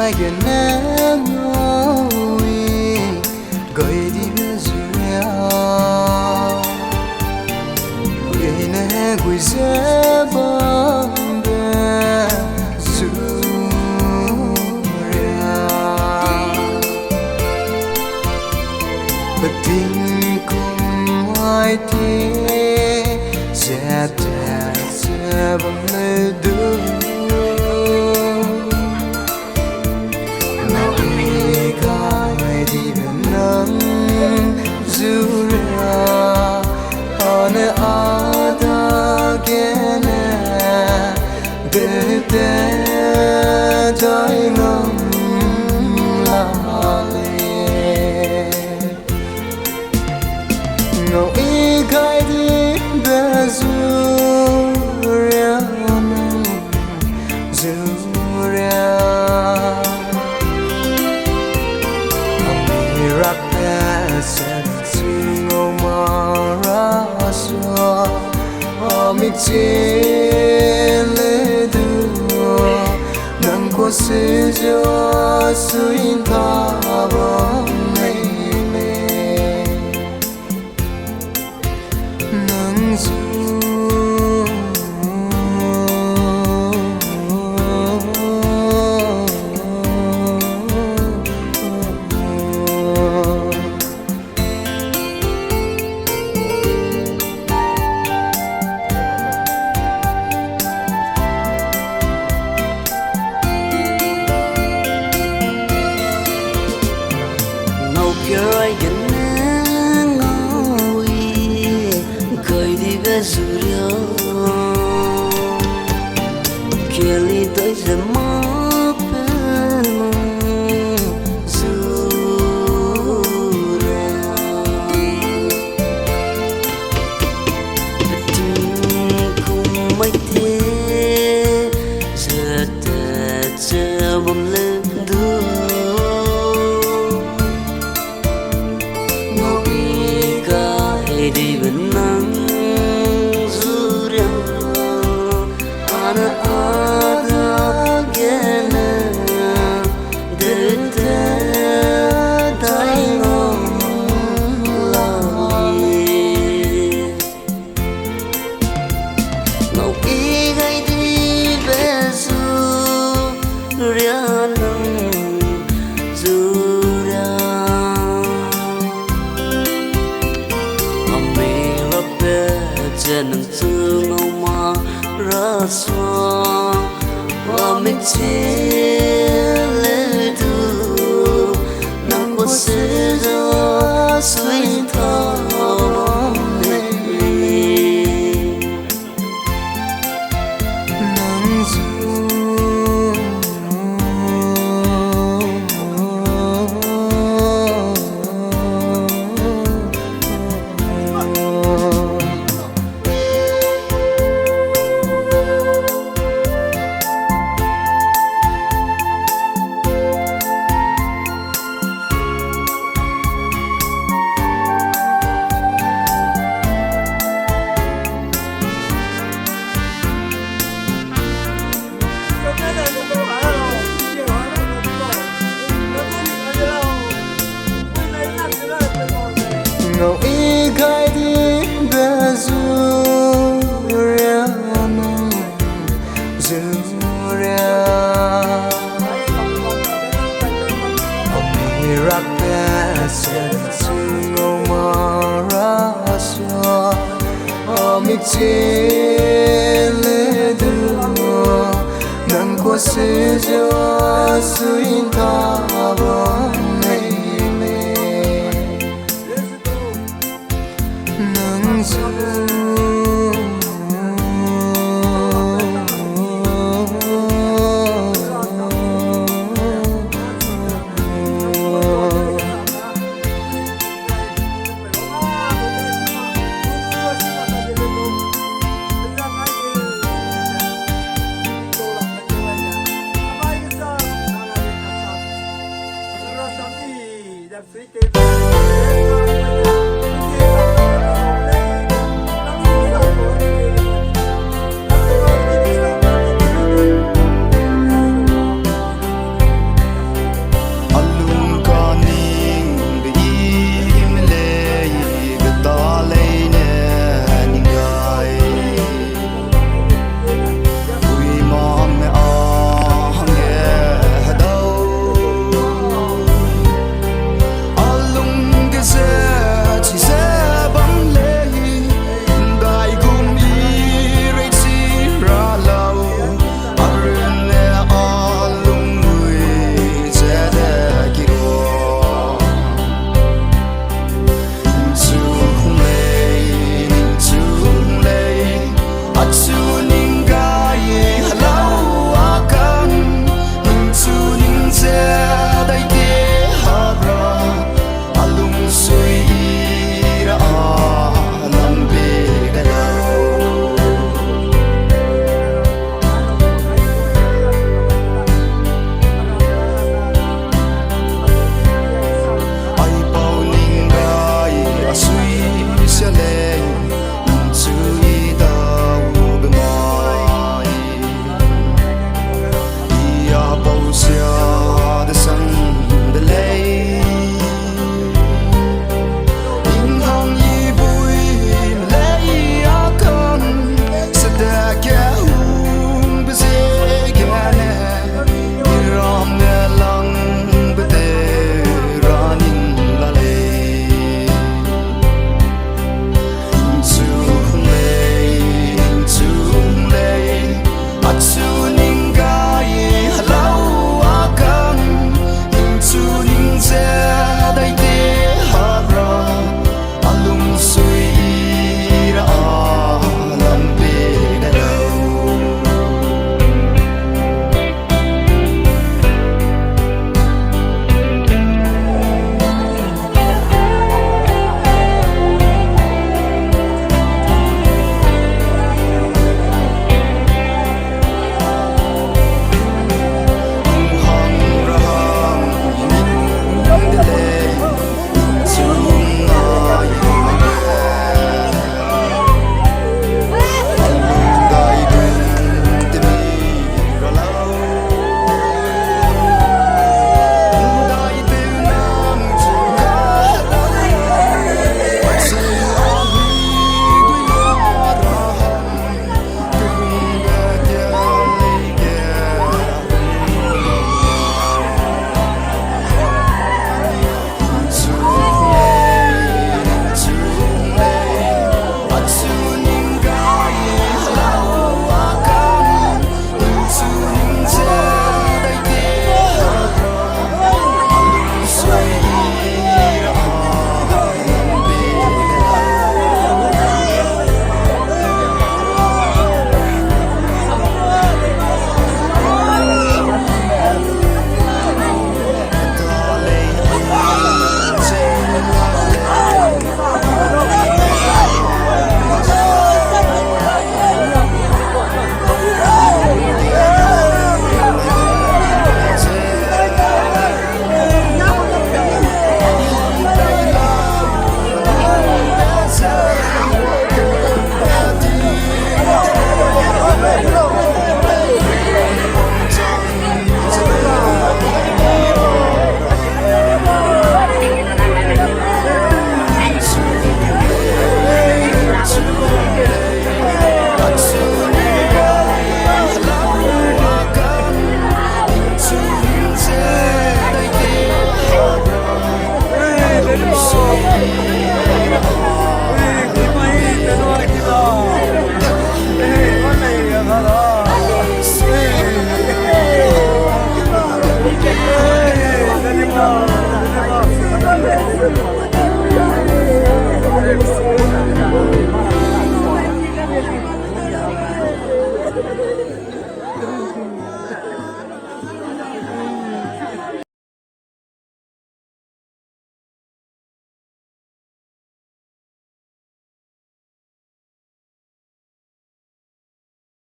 khai cái nắng ngồi gọi đi bên dưới ngày nay quỳ giá bom bè dù bất tình cùng ai thế sẽ đẹp sẽ bằng nơi đưa nào đi cái đi bên nắng dù ra anh ada gene để trái ngầm ngầu ý gai đi bé dù ra ami rak bé sẽ chung ngầu mà ra so ami trên lệ đua nắng qua sẽ gió xuyên ta bóng Rồi gần nắng ngồi cười đi về dù điều kia ly tới giờ mất bên dù ra tình cùng mấy thế giờ ta chờ bom lên đua đi bên nắng dù ra ana ada gene để tay ngon lòng ngọc ý gây đi về dù ra nắng dù nâng thương ngâu mà ra xóa và mình chia lệ đưa nắng qua sẽ ra xuyên thao nắng dù ngầu ý gai đi bé dù ra ami rak bé sẽ chung ngầu mà ra so ami trên lệ đua nắng qua sẽ gió xuyên ta bóng nắng dù